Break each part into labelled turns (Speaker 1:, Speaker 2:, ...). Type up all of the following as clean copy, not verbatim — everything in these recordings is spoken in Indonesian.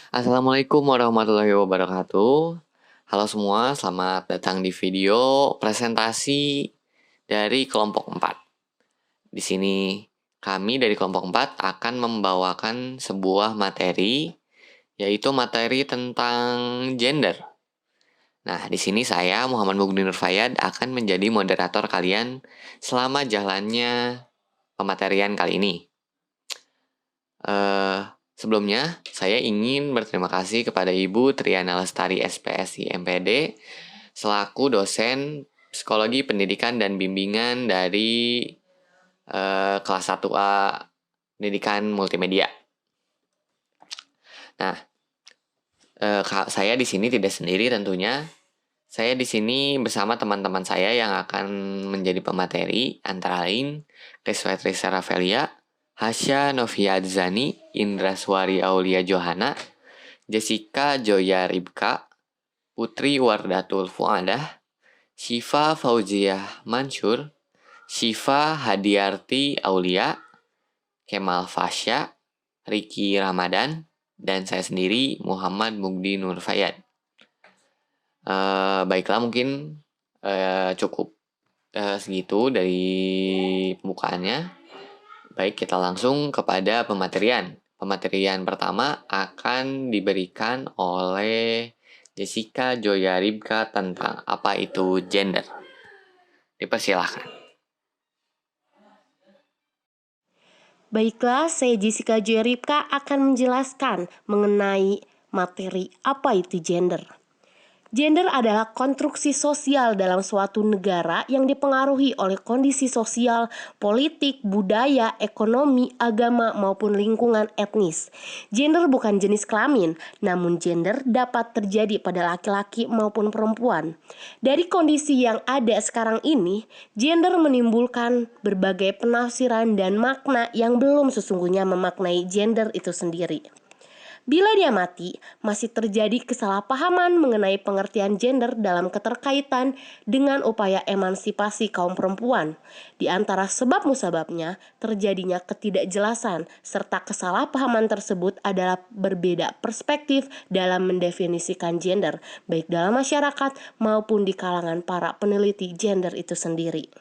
Speaker 1: Assalamualaikum warahmatullahi wabarakatuh. Halo semua, selamat datang di video presentasi dari kelompok 4. Di sini kami dari kelompok 4 akan membawakan sebuah materi, yaitu materi tentang gender. Nah, di sini saya Muhammad Mugni Nur Fayyad akan menjadi moderator kalian selama jalannya pematerian kali ini. Sebelumnya, saya ingin berterima kasih kepada Ibu Triana Lestari SPSI MPD selaku dosen Psikologi Pendidikan dan Bimbingan dari kelas 1A Pendidikan Multimedia. Nah, saya di sini tidak sendiri tentunya. Saya di sini bersama teman-teman saya yang akan menjadi pemateri, antara lain Riswetri Saravelia, Hasya Novia Adzani, Indra Swari Aulia Johana, Jessica Joya Ribka, Putri Wardatul Fuadah, Syifa Fauziah Mansur, Syifa Hadiarti Aulia, Kemal Fasya, Riki Ramadan, dan saya sendiri Muhammad Mugdi Nur Fayyad. Baiklah, mungkin cukup segitu dari pembukaannya. Baik, kita langsung kepada pematerian. Pematerian pertama akan diberikan oleh Jessica Joya Ribka tentang apa itu gender. Dipersilahkan.
Speaker 2: Baiklah, saya Jessica Joya Ribka akan menjelaskan mengenai materi apa itu gender. Gender adalah konstruksi sosial dalam suatu negara yang dipengaruhi oleh kondisi sosial, politik, budaya, ekonomi, agama, maupun lingkungan etnis. Gender bukan jenis kelamin, namun gender dapat terjadi pada laki-laki maupun perempuan. Dari kondisi yang ada sekarang ini, gender menimbulkan berbagai penafsiran dan makna yang belum sesungguhnya memaknai gender itu sendiri. Bila diamati, masih terjadi kesalahpahaman mengenai pengertian gender dalam keterkaitan dengan upaya emansipasi kaum perempuan. Di antara sebab musababnya, terjadinya ketidakjelasan serta kesalahpahaman tersebut adalah berbeda perspektif dalam mendefinisikan gender, baik dalam masyarakat maupun di kalangan para peneliti gender itu sendiri.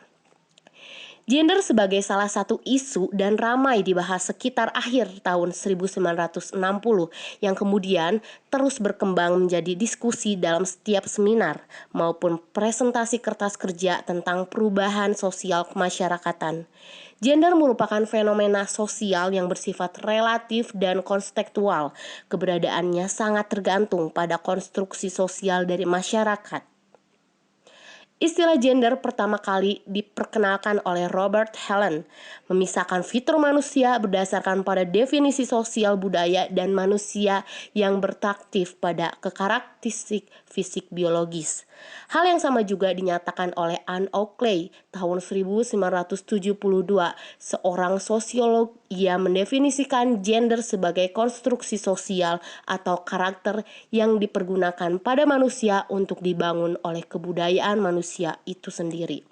Speaker 2: Gender sebagai salah satu isu dan ramai dibahas sekitar akhir tahun 1960 yang kemudian terus berkembang menjadi diskusi dalam setiap seminar maupun presentasi kertas kerja tentang perubahan sosial kemasyarakatan. Gender merupakan fenomena sosial yang bersifat relatif dan kontekstual. Keberadaannya sangat tergantung pada konstruksi sosial dari masyarakat. Istilah gender pertama kali diperkenalkan oleh Robert Helen, memisahkan fitur manusia berdasarkan pada definisi sosial budaya dan manusia yang bertaktif pada karakteristik fisik biologis. Hal yang sama juga dinyatakan oleh Anne Oakley tahun 1972, seorang sosiolog. Ia mendefinisikan gender sebagai konstruksi sosial atau karakter yang dipergunakan pada manusia untuk dibangun oleh kebudayaan manusia itu sendiri.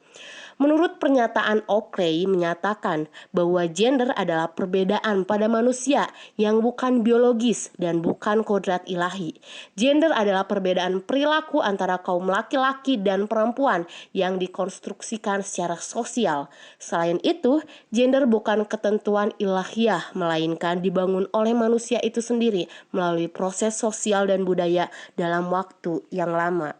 Speaker 2: Menurut pernyataan Oakley menyatakan bahwa gender adalah perbedaan pada manusia yang bukan biologis dan bukan kodrat ilahi. Gender adalah perbedaan perilaku antara kaum laki-laki dan perempuan yang dikonstruksikan secara sosial. Selain itu, gender bukan ketentuan ilahiyah, melainkan dibangun oleh manusia itu sendiri melalui proses sosial dan budaya dalam waktu yang lama.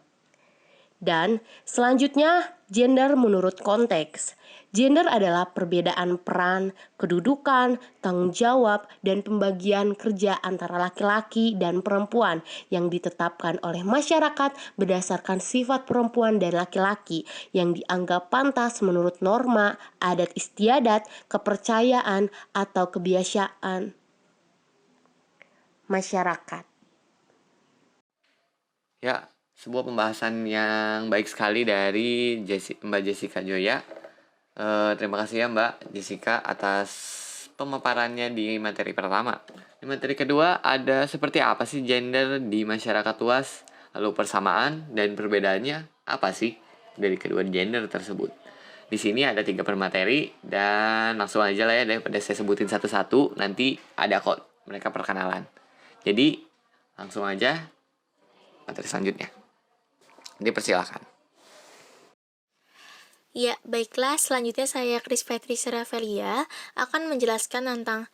Speaker 2: Dan selanjutnya, gender menurut konteks. Gender adalah perbedaan peran, kedudukan, tanggung jawab, dan pembagian kerja antara laki-laki dan perempuan yang ditetapkan oleh masyarakat berdasarkan sifat perempuan dan laki-laki yang dianggap pantas menurut norma, adat istiadat, kepercayaan, atau kebiasaan masyarakat.
Speaker 1: Ya, sebuah pembahasan yang baik sekali dari Mbak Jessica Joya. Terima kasih ya Mbak Jessica atas pemaparannya di materi pertama. Di materi kedua ada seperti apa sih gender di masyarakat luas, lalu persamaan dan perbedaannya apa sih dari kedua gender tersebut. Di sini ada 3 permateri dan langsung aja lah ya daripada saya sebutin satu-satu, nanti ada kok mereka perkenalan. Jadi Langsung aja materi selanjutnya. Dipersilakan.
Speaker 3: Ya, baiklah, selanjutnya saya Chris Patricia Ravelia akan menjelaskan tentang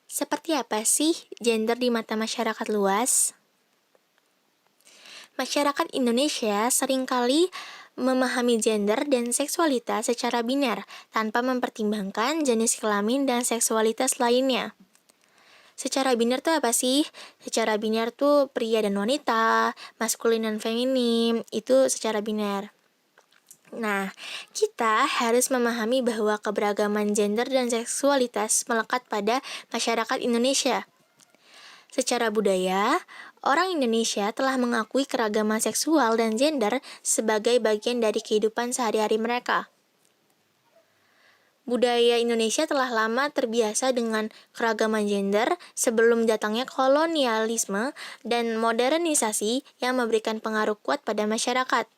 Speaker 3: seperti apa sih gender di mata masyarakat luas. Masyarakat Indonesia seringkali memahami gender dan seksualitas secara biner tanpa mempertimbangkan jenis kelamin dan seksualitas lainnya. Secara biner tuh apa sih? Secara biner tuh pria dan wanita, maskulin dan feminim, itu secara biner. Nah, kita harus memahami bahwa keberagaman gender dan seksualitas melekat pada masyarakat Indonesia. Secara budaya, orang Indonesia telah mengakui keragaman seksual dan gender sebagai bagian dari kehidupan sehari-hari mereka. Budaya Indonesia telah lama terbiasa dengan keragaman gender sebelum datangnya kolonialisme dan modernisasi yang memberikan pengaruh kuat pada masyarakat.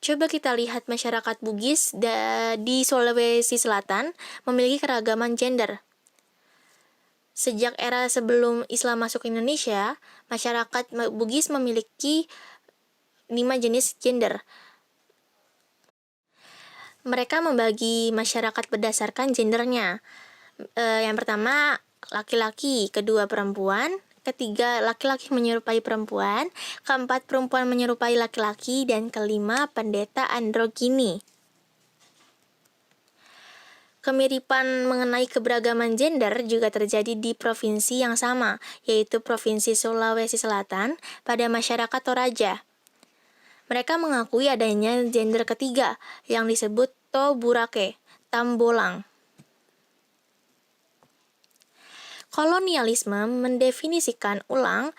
Speaker 3: Coba kita lihat masyarakat Bugis di Sulawesi Selatan memiliki keragaman gender. Sejak era sebelum Islam masuk ke Indonesia, masyarakat Bugis memiliki 5 jenis gender. Mereka membagi masyarakat berdasarkan gendernya. Yang pertama, laki-laki, kedua perempuan, ketiga laki-laki menyerupai perempuan, keempat perempuan menyerupai laki-laki, dan kelima pendeta androgini. Kemiripan mengenai keberagaman gender juga terjadi di provinsi yang sama, yaitu Provinsi Sulawesi Selatan pada masyarakat Toraja. Mereka mengakui adanya gender ketiga yang disebut Toburake, Tambolang. Kolonialisme mendefinisikan ulang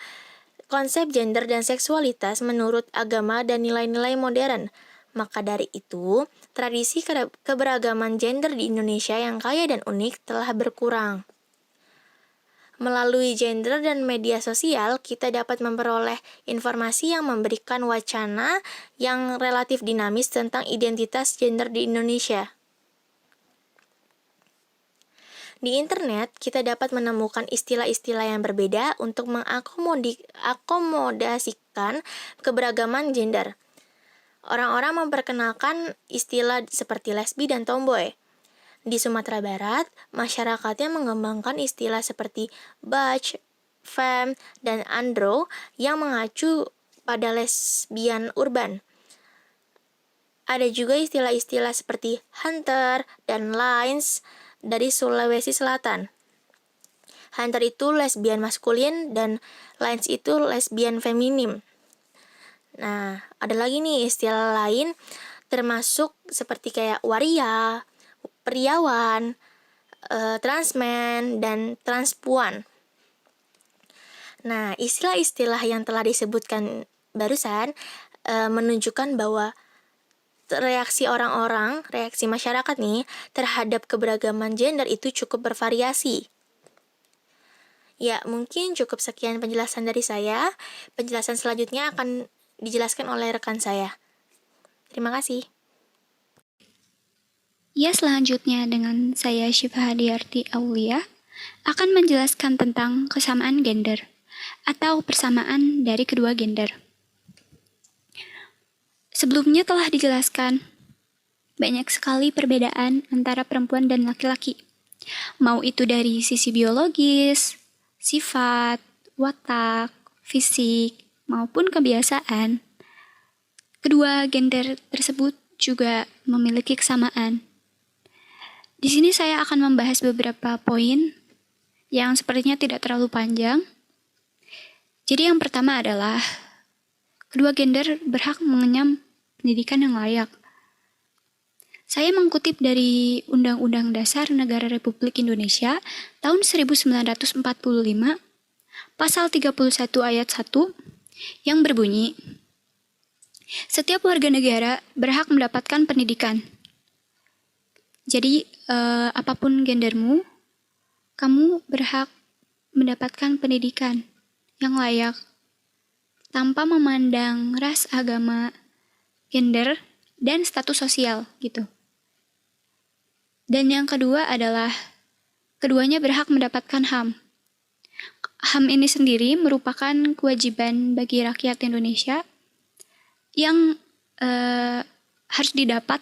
Speaker 3: konsep gender dan seksualitas menurut agama dan nilai-nilai modern. Maka dari itu, tradisi keberagaman gender di Indonesia yang kaya dan unik telah berkurang. Melalui gender dan media sosial, kita dapat memperoleh informasi yang memberikan wacana yang relatif dinamis tentang identitas gender di Indonesia. Di internet, kita dapat menemukan istilah-istilah yang berbeda untuk mengakomodasikan keberagaman gender. Orang-orang memperkenalkan istilah seperti lesbi dan tomboy. Di Sumatera Barat, masyarakatnya mengembangkan istilah seperti butch, femme, dan andro yang mengacu pada lesbian urban. Ada juga istilah-istilah seperti hunter dan lines dari Sulawesi Selatan. Hunter itu lesbian maskulin dan lines itu lesbian feminim. Nah, ada lagi nih istilah lain termasuk seperti kayak waria, priawan, transmen, dan transpuan. Nah, istilah-istilah yang telah disebutkan barusan menunjukkan bahwa reaksi orang-orang, reaksi masyarakat nih terhadap keberagaman gender itu cukup bervariasi. Ya, mungkin cukup sekian penjelasan dari saya. Penjelasan selanjutnya akan dijelaskan oleh rekan saya. Terima kasih.
Speaker 4: Ya, selanjutnya dengan saya Syifa Hadiarti Aulia akan menjelaskan tentang kesamaan gender atau persamaan dari kedua gender. Sebelumnya telah dijelaskan banyak sekali perbedaan antara perempuan dan laki-laki, mau itu dari sisi biologis, sifat, watak, fisik, maupun kebiasaan. Kedua gender tersebut juga memiliki kesamaan. Di sini saya akan membahas beberapa poin yang sepertinya tidak terlalu panjang. Jadi yang pertama adalah kedua gender berhak mengenyam pendidikan yang layak. Saya mengutip dari Undang-Undang Dasar Negara Republik Indonesia tahun 1945, pasal 31 ayat 1 yang berbunyi, setiap warga negara berhak mendapatkan pendidikan. Jadi, apapun gendermu, kamu berhak mendapatkan pendidikan yang layak, tanpa memandang ras, agama, gender, dan status sosial, gitu. Dan yang kedua adalah, keduanya berhak mendapatkan HAM. HAM ini sendiri merupakan kewajiban bagi rakyat Indonesia yang harus didapat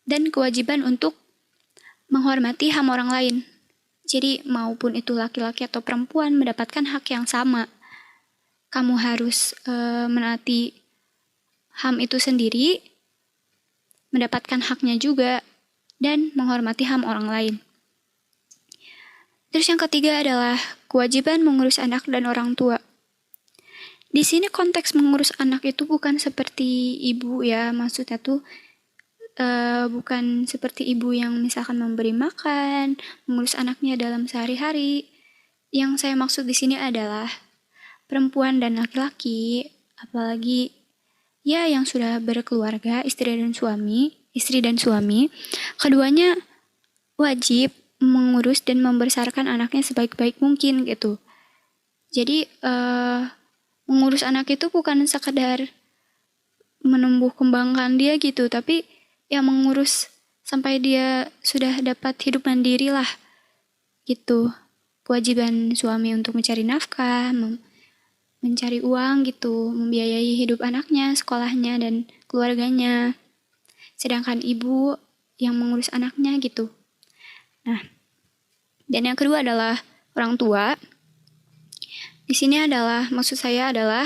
Speaker 4: dan kewajiban untuk menghormati HAM orang lain. Jadi maupun itu laki-laki atau perempuan mendapatkan hak yang sama. Kamu harus menaati HAM itu sendiri, mendapatkan haknya juga, dan menghormati HAM orang lain. Terus yang ketiga adalah kewajiban mengurus anak dan orang tua. Di sini konteks mengurus anak itu bukan seperti ibu ya, maksudnya tuh bukan seperti ibu yang misalkan memberi makan, mengurus anaknya dalam sehari-hari. Yang saya maksud di sini adalah perempuan dan laki-laki, apalagi ya yang sudah berkeluarga, istri dan suami, keduanya wajib mengurus dan membesarkan anaknya sebaik-baik mungkin gitu. Jadi mengurus anak itu bukan sekadar menumbuh kembangkan dia gitu, tapi ya mengurus sampai dia sudah dapat hidup mandiri lah gitu. Kewajiban suami untuk mencari nafkah, mencari uang gitu, membiayai hidup anaknya, sekolahnya, dan keluarganya. Sedangkan ibu yang mengurus anaknya gitu. Nah, dan yang kedua adalah orang tua. Di sini adalah, maksud saya adalah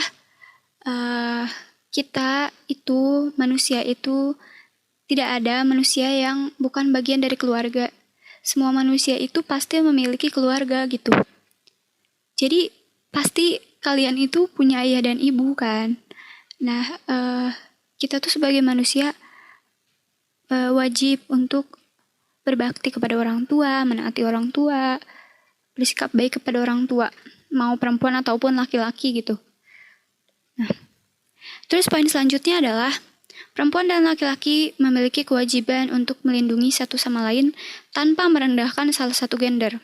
Speaker 4: kita itu, manusia itu, tidak ada manusia yang bukan bagian dari keluarga. Semua manusia itu pasti memiliki keluarga gitu. Jadi pasti kalian itu punya ayah dan ibu kan. Nah, kita tuh sebagai manusia wajib untuk berbakti kepada orang tua, menaati orang tua, bersikap baik kepada orang tua, mau perempuan ataupun laki-laki gitu. Nah, terus poin selanjutnya adalah perempuan dan laki-laki memiliki kewajiban untuk melindungi satu sama lain tanpa merendahkan salah satu gender.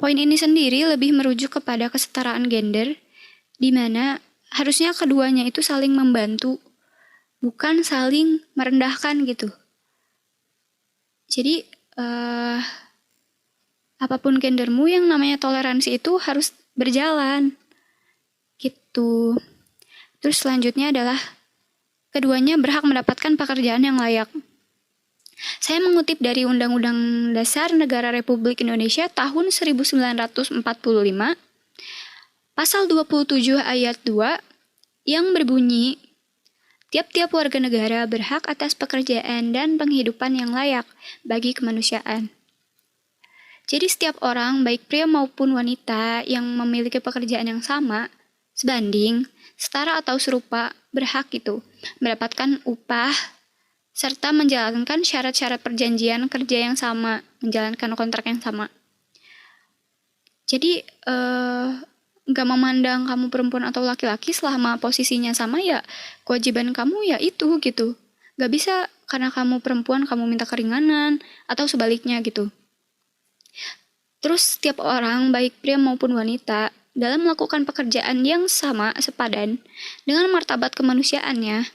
Speaker 4: Poin ini sendiri lebih merujuk kepada kesetaraan gender, di mana harusnya keduanya itu saling membantu, bukan saling merendahkan gitu. Jadi, apapun gendermu, yang namanya toleransi itu harus berjalan gitu. Terus selanjutnya adalah keduanya berhak mendapatkan pekerjaan yang layak. Saya mengutip dari Undang-Undang Dasar Negara Republik Indonesia tahun 1945, Pasal 27 ayat 2, yang berbunyi, tiap-tiap warga negara berhak atas pekerjaan dan penghidupan yang layak bagi kemanusiaan. Jadi setiap orang, baik pria maupun wanita, yang memiliki pekerjaan yang sama, sebanding, setara atau serupa, berhak itu mendapatkan upah serta menjalankan syarat-syarat perjanjian kerja yang sama, menjalankan kontrak yang sama. Jadi nggak memandang kamu perempuan atau laki-laki, selama posisinya sama ya kewajiban kamu ya itu gitu. Nggak bisa karena kamu perempuan kamu minta keringanan atau sebaliknya gitu. Terus setiap orang, baik pria maupun wanita, dalam melakukan pekerjaan yang sama sepadan dengan martabat kemanusiaannya,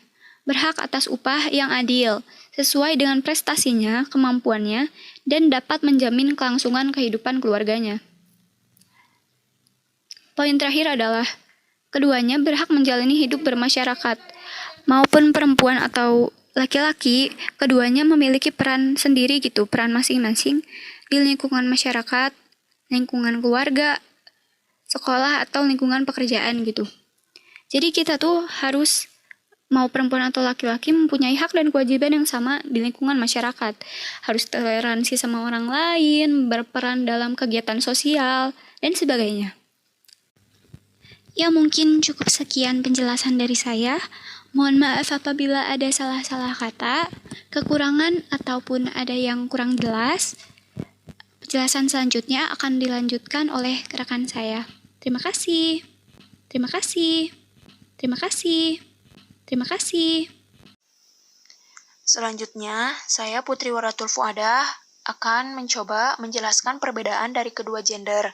Speaker 4: berhak atas upah yang adil, sesuai dengan prestasinya, kemampuannya, dan dapat menjamin kelangsungan kehidupan keluarganya. Poin terakhir adalah, keduanya berhak menjalani hidup bermasyarakat. Maupun perempuan atau laki-laki, keduanya memiliki peran sendiri gitu, peran masing-masing di lingkungan masyarakat, lingkungan keluarga, sekolah, atau lingkungan pekerjaan gitu. Jadi kita tuh harus, mau perempuan atau laki-laki, mempunyai hak dan kewajiban yang sama di lingkungan masyarakat. Harus toleransi sama orang lain, berperan dalam kegiatan sosial, dan sebagainya. Ya mungkin cukup sekian penjelasan dari saya. Mohon maaf apabila ada salah-salah kata, kekurangan, ataupun ada yang kurang jelas. Penjelasan selanjutnya akan dilanjutkan oleh rekan saya. Terima kasih. Terima kasih. Terima kasih. Terima kasih.
Speaker 5: Selanjutnya, saya Putri Waratul Fuadah akan mencoba menjelaskan perbedaan dari kedua gender.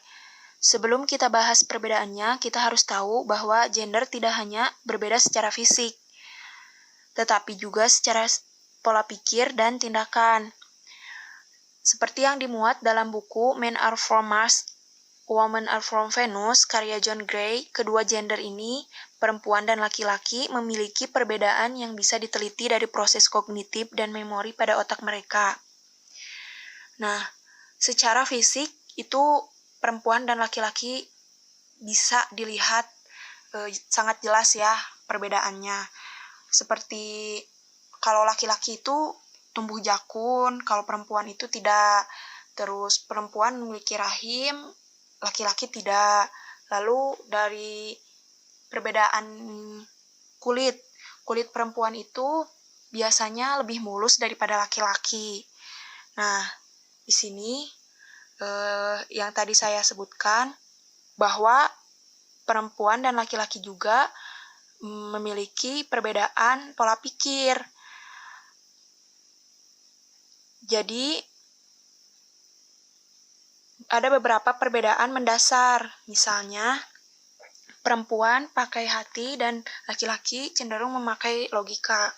Speaker 5: Sebelum kita bahas perbedaannya, kita harus tahu bahwa gender tidak hanya berbeda secara fisik, tetapi juga secara pola pikir dan tindakan. Seperti yang dimuat dalam buku Men Are From Mars, Women Are From Venus, karya John Gray, kedua gender ini, perempuan dan laki-laki, memiliki perbedaan yang bisa diteliti dari proses kognitif dan memori pada otak mereka. Nah, secara fisik itu perempuan dan laki-laki bisa dilihat sangat jelas ya perbedaannya. Seperti kalau laki-laki itu tumbuh jakun, kalau perempuan itu tidak. Terus perempuan memiliki rahim, laki-laki tidak. Lalu dari perbedaan kulit perempuan itu biasanya lebih mulus daripada laki-laki. Nah, di sini yang tadi saya sebutkan bahwa perempuan dan laki-laki juga memiliki perbedaan pola pikir. Jadi, ada beberapa perbedaan mendasar. Misalnya, perempuan pakai hati dan laki-laki cenderung memakai logika.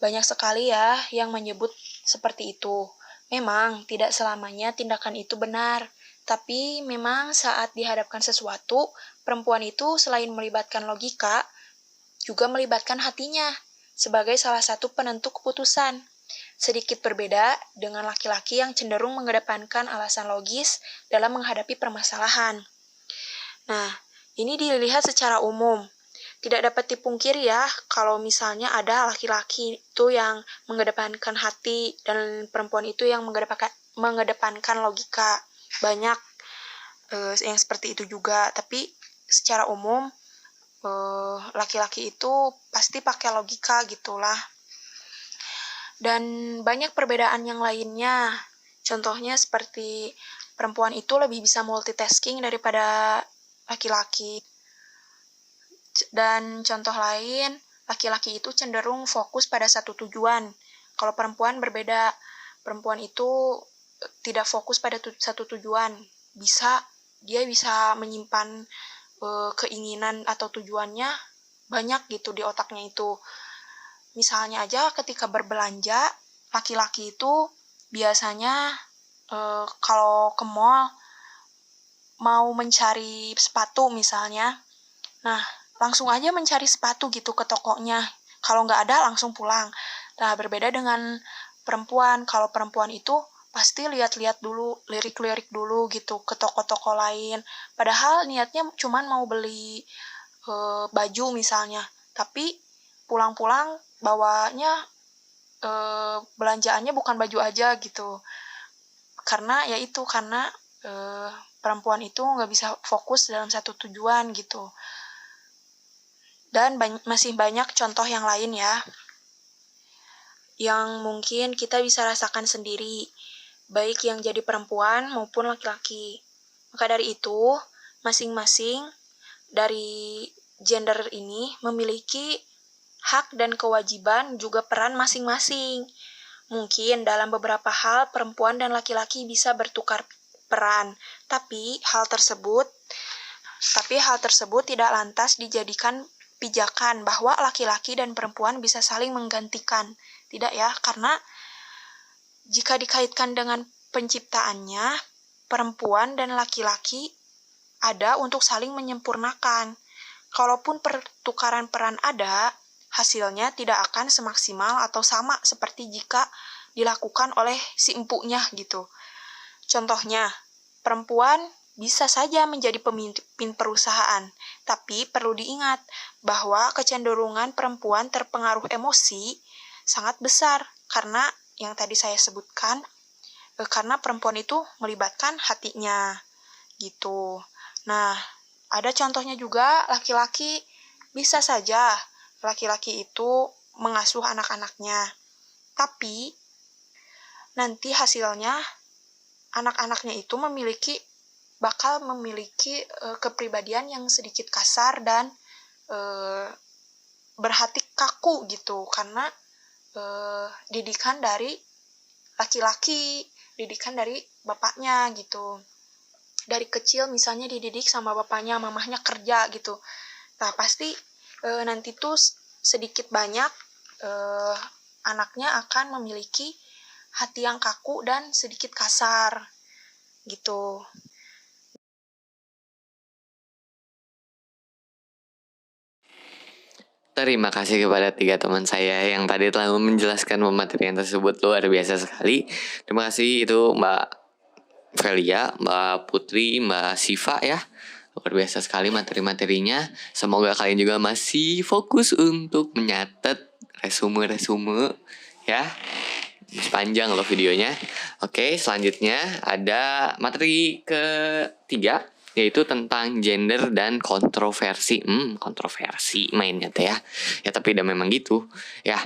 Speaker 5: Banyak sekali ya yang menyebut seperti itu. Memang tidak selamanya tindakan itu benar, tapi memang saat dihadapkan sesuatu, perempuan itu selain melibatkan logika, juga melibatkan hatinya sebagai salah satu penentu keputusan. Sedikit berbeda dengan laki-laki yang cenderung mengedepankan alasan logis dalam menghadapi permasalahan. Nah, ini dilihat secara umum. Tidak dapat dipungkiri ya, kalau misalnya ada laki-laki itu yang mengedepankan hati dan perempuan itu yang mengedepankan logika. Banyak yang seperti itu juga, tapi secara umum laki-laki itu pasti pakai logika gitulah. Dan banyak perbedaan yang lainnya. Contohnya seperti perempuan itu lebih bisa multitasking daripada laki-laki. Dan contoh lain, laki-laki itu cenderung fokus pada satu tujuan. Kalau perempuan berbeda, perempuan itu tidak fokus pada satu tujuan. Dia bisa menyimpan keinginan atau tujuannya banyak gitu di otaknya itu. Misalnya aja ketika berbelanja, laki-laki itu biasanya kalau ke mall mau mencari sepatu misalnya, nah langsung aja mencari sepatu gitu ke tokonya. Kalau nggak ada langsung pulang. Nah berbeda dengan perempuan. Kalau perempuan itu pasti lihat-lihat dulu, lirik-lirik dulu gitu ke toko-toko lain. Padahal niatnya cuman mau beli baju misalnya. Tapi pulang-pulang bawanya belanjaannya bukan baju aja gitu. Karena perempuan itu nggak bisa fokus dalam satu tujuan gitu. Dan masih banyak contoh yang lain ya, yang mungkin kita bisa rasakan sendiri, baik yang jadi perempuan maupun laki-laki. Maka dari itu, masing-masing dari gender ini memiliki hak dan kewajiban juga peran masing-masing. Mungkin dalam beberapa hal perempuan dan laki-laki bisa bertukar peran, tapi hal tersebut tidak lantas dijadikan pijakan bahwa laki-laki dan perempuan bisa saling menggantikan. Tidak ya, karena jika dikaitkan dengan penciptaannya, perempuan dan laki-laki ada untuk saling menyempurnakan. Kalaupun pertukaran peran ada, hasilnya tidak akan semaksimal atau sama seperti jika dilakukan oleh si empunya gitu. Contohnya, perempuan bisa saja menjadi pemimpin perusahaan, tapi perlu diingat bahwa kecenderungan perempuan terpengaruh emosi sangat besar karena yang tadi saya sebutkan, karena perempuan itu melibatkan hatinya gitu. Nah, ada contohnya juga laki-laki bisa saja laki-laki itu mengasuh anak-anaknya, tapi nanti hasilnya anak-anaknya itu bakal memiliki kepribadian yang sedikit kasar dan berhati kaku gitu, karena didikan dari laki-laki, didikan dari bapaknya gitu. Dari kecil misalnya dididik sama bapaknya, mamahnya kerja gitu. Nah pasti nanti tuh sedikit banyak anaknya akan memiliki hati yang kaku dan sedikit kasar gitu.
Speaker 1: Terima kasih kepada 3 teman saya yang tadi telah menjelaskan pematerian tersebut, luar biasa sekali. Terima kasih itu Mbak Velia, Mbak Putri, Mbak Siva ya. Luar biasa sekali materi-materinya. Semoga kalian juga masih fokus untuk menyatet resume-resume ya. Panjang loh videonya. Oke, selanjutnya ada materi ketiga, yaitu tentang gender dan kontroversi. Kontroversi mainnya teh ya. Ya tapi udah memang gitu ya.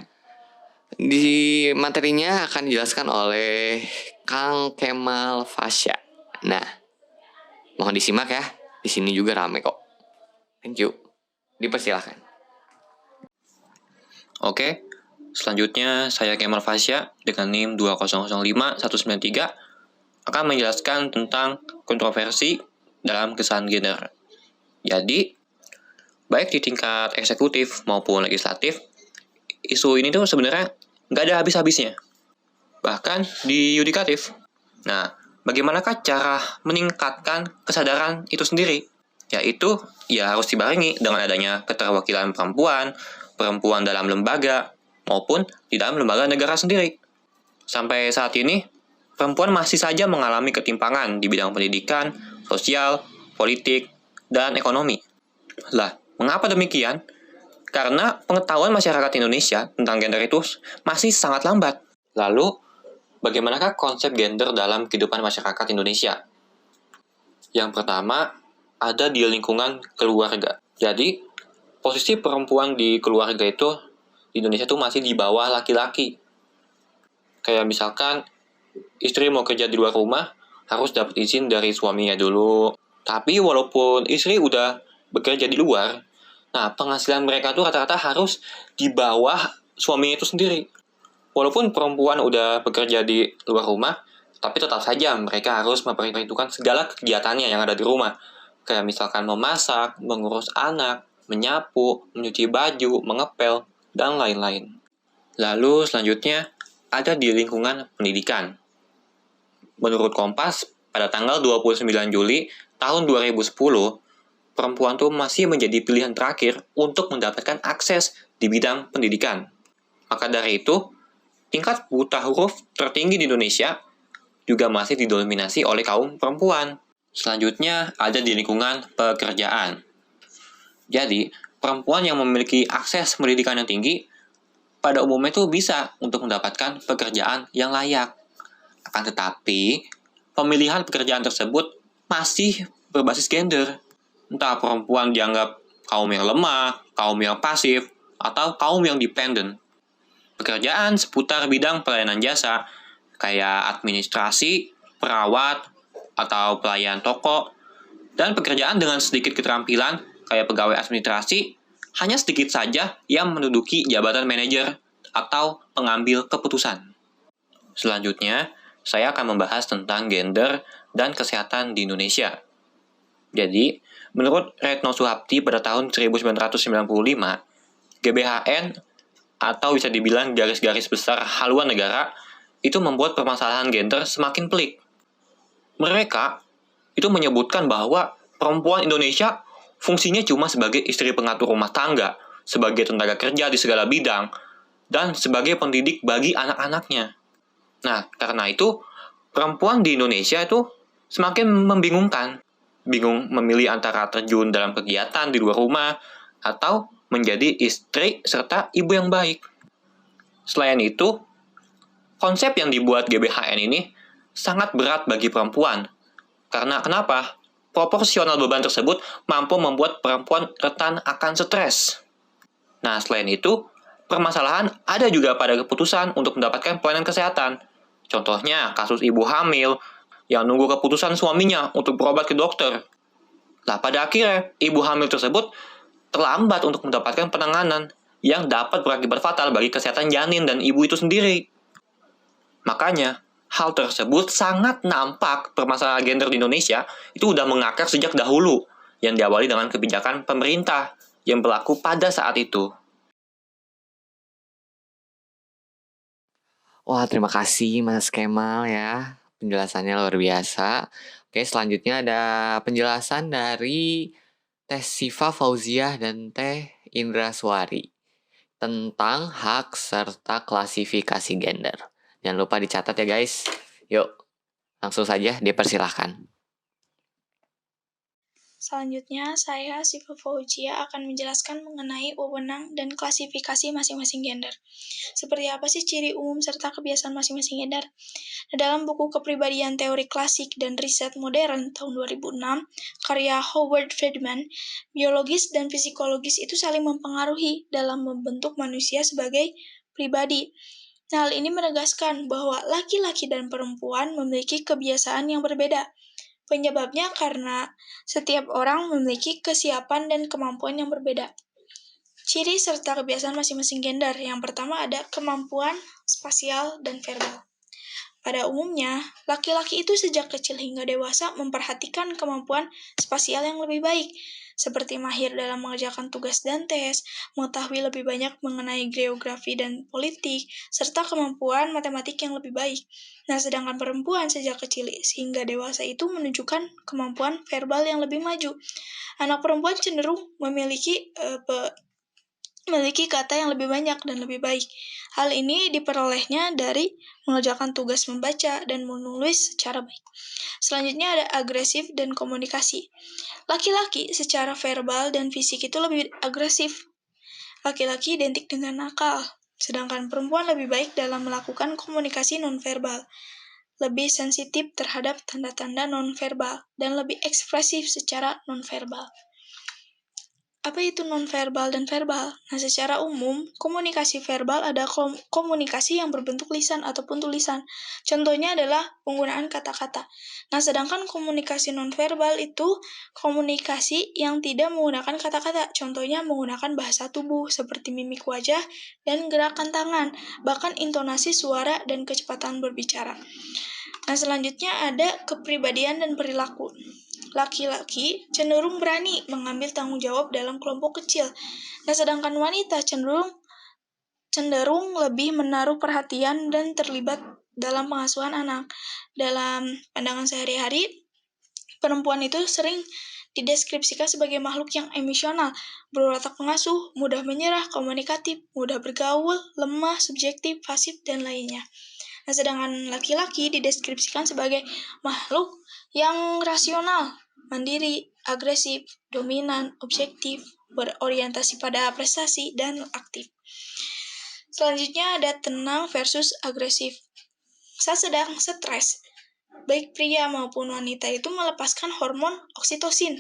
Speaker 1: Di materinya akan dijelaskan oleh Kang Kemal Fasya. Nah, mohon disimak ya. Di sini juga rame kok. Thank you. Dipersilahkan.
Speaker 6: Oke, selanjutnya saya Kemal Fasya dengan NIM 2005193 akan menjelaskan tentang kontroversi dalam kesan gender. Jadi, baik di tingkat eksekutif maupun legislatif, isu ini tuh sebenarnya nggak ada habis-habisnya. Bahkan di yudikatif. Nah, bagaimanakah cara meningkatkan kesadaran itu sendiri? Yaitu, ya harus dibarengi dengan adanya keterwakilan perempuan dalam lembaga, maupun di dalam lembaga negara sendiri. Sampai saat ini, perempuan masih saja mengalami ketimpangan di bidang pendidikan, sosial, politik, dan ekonomi. Lah, mengapa demikian? Karena pengetahuan masyarakat Indonesia tentang gender itu masih sangat lambat. Lalu, bagaimanakah konsep gender dalam kehidupan masyarakat Indonesia? Yang pertama, ada di lingkungan keluarga. Jadi, posisi perempuan di keluarga itu di Indonesia tuh masih di bawah laki-laki. Kayak misalkan, istri mau kerja di luar rumah, harus dapat izin dari suaminya dulu. Tapi walaupun istri udah bekerja di luar, nah penghasilan mereka tuh rata-rata harus di bawah suaminya itu sendiri. Walaupun perempuan udah bekerja di luar rumah, tapi tetap saja mereka harus memperhitungkan segala kegiatannya yang ada di rumah. Kayak misalkan memasak, mengurus anak, menyapu, menyuci baju, mengepel, dan lain-lain. Lalu selanjutnya ada di lingkungan pendidikan. Menurut Kompas, pada tanggal 29 Juli tahun 2010, perempuan tuh masih menjadi pilihan terakhir untuk mendapatkan akses di bidang pendidikan. Maka dari itu, tingkat buta huruf tertinggi di Indonesia juga masih didominasi oleh kaum perempuan. Selanjutnya ada di lingkungan pekerjaan. Jadi, perempuan yang memiliki akses pendidikan yang tinggi, pada umumnya itu bisa untuk mendapatkan pekerjaan yang layak. Akan tetapi, pemilihan pekerjaan tersebut masih berbasis gender. Entah perempuan dianggap kaum yang lemah, kaum yang pasif, atau kaum yang dependen. Pekerjaan seputar bidang pelayanan jasa, kayak administrasi, perawat, atau pelayan toko, dan pekerjaan dengan sedikit keterampilan, kayak pegawai administrasi, hanya sedikit saja yang menduduki jabatan manajer atau pengambil keputusan. Selanjutnya, saya akan membahas tentang gender dan kesehatan di Indonesia. Jadi, menurut Retno Suhapti pada tahun 1995, GBHN atau bisa dibilang garis-garis besar haluan negara itu membuat permasalahan gender semakin pelik. Mereka itu menyebutkan bahwa perempuan Indonesia fungsinya cuma sebagai istri pengatur rumah tangga, sebagai tenaga kerja di segala bidang, dan sebagai pendidik bagi anak-anaknya. Nah, karena itu, perempuan di Indonesia itu semakin membingungkan. Bingung memilih antara terjun dalam kegiatan di luar rumah, atau menjadi istri serta ibu yang baik. Selain itu, konsep yang dibuat GBHN ini sangat berat bagi perempuan. Karena kenapa? Proporsional beban tersebut mampu membuat perempuan rentan akan stres. Nah, selain itu, permasalahan ada juga pada keputusan untuk mendapatkan pelayanan kesehatan. Contohnya, kasus ibu hamil yang nunggu keputusan suaminya untuk berobat ke dokter. Lah, pada akhirnya, ibu hamil tersebut terlambat untuk mendapatkan penanganan yang dapat berakibat fatal bagi kesehatan janin dan ibu itu sendiri. Makanya, hal tersebut sangat nampak permasalahan gender di Indonesia itu udah mengakar sejak dahulu, yang diawali dengan kebijakan pemerintah yang berlaku pada saat itu.
Speaker 1: Wah, terima kasih Mas Kemal ya. Penjelasannya luar biasa. Oke, selanjutnya ada penjelasan dari Teh Siva Fauziah dan Teh Indra Suari. tentang hak serta klasifikasi gender. Jangan lupa dicatat ya guys. Yuk, langsung saja dipersilahkan.
Speaker 7: Selanjutnya, saya, Siva Fauzia, akan menjelaskan mengenai wewenang dan klasifikasi masing-masing gender. Seperti apa sih ciri umum serta kebiasaan masing-masing gender? Dalam buku Kepribadian Teori Klasik dan Riset Modern tahun 2006, karya Howard Friedman, biologis dan psikologis itu saling mempengaruhi dalam membentuk manusia sebagai pribadi. Hal ini menegaskan bahwa laki-laki dan perempuan memiliki kebiasaan yang berbeda. Penyebabnya karena setiap orang memiliki kesiapan dan kemampuan yang berbeda. Ciri serta kebiasaan masing-masing gender. Yang pertama ada kemampuan spasial dan verbal. Pada umumnya, laki-laki itu sejak kecil hingga dewasa memperhatikan kemampuan spasial yang lebih baik, seperti mahir dalam mengerjakan tugas dan tes, mengetahui lebih banyak mengenai geografi dan politik, serta kemampuan matematik yang lebih baik. Nah, sedangkan perempuan sejak kecil hingga dewasa itu menunjukkan kemampuan verbal yang lebih maju. Anak perempuan cenderung memiliki kata yang lebih banyak dan lebih baik. Hal ini diperolehnya dari mengerjakan tugas membaca dan menulis secara baik. Selanjutnya ada agresif dan komunikasi. Laki-laki secara verbal dan fisik itu lebih agresif. Laki-laki identik dengan nakal, sedangkan perempuan lebih baik dalam melakukan komunikasi nonverbal, lebih sensitif terhadap tanda-tanda nonverbal, dan lebih ekspresif secara nonverbal. Apa itu nonverbal dan verbal? Nah, secara umum, komunikasi verbal adalah komunikasi yang berbentuk lisan ataupun tulisan. Contohnya adalah penggunaan kata-kata. Nah, sedangkan komunikasi nonverbal itu komunikasi yang tidak menggunakan kata-kata. Contohnya menggunakan bahasa tubuh seperti mimik wajah dan gerakan tangan, bahkan intonasi suara dan kecepatan berbicara. Nah, selanjutnya ada kepribadian dan perilaku. Laki-laki cenderung berani mengambil tanggung jawab dalam kelompok kecil. Nah, sedangkan wanita cenderung lebih menaruh perhatian dan terlibat dalam pengasuhan anak. Dalam pandangan sehari-hari, perempuan itu sering dideskripsikan sebagai makhluk yang emosional, berwatak pengasuh, mudah menyerah, komunikatif, mudah bergaul, lemah, subjektif, pasif, dan lainnya. Nah, sedangkan laki-laki dideskripsikan sebagai makhluk yang rasional, mandiri, agresif, dominan, objektif, berorientasi pada prestasi, dan aktif. Selanjutnya ada tenang versus agresif. Saat sedang stres, baik pria maupun wanita itu melepaskan hormon oksitosin.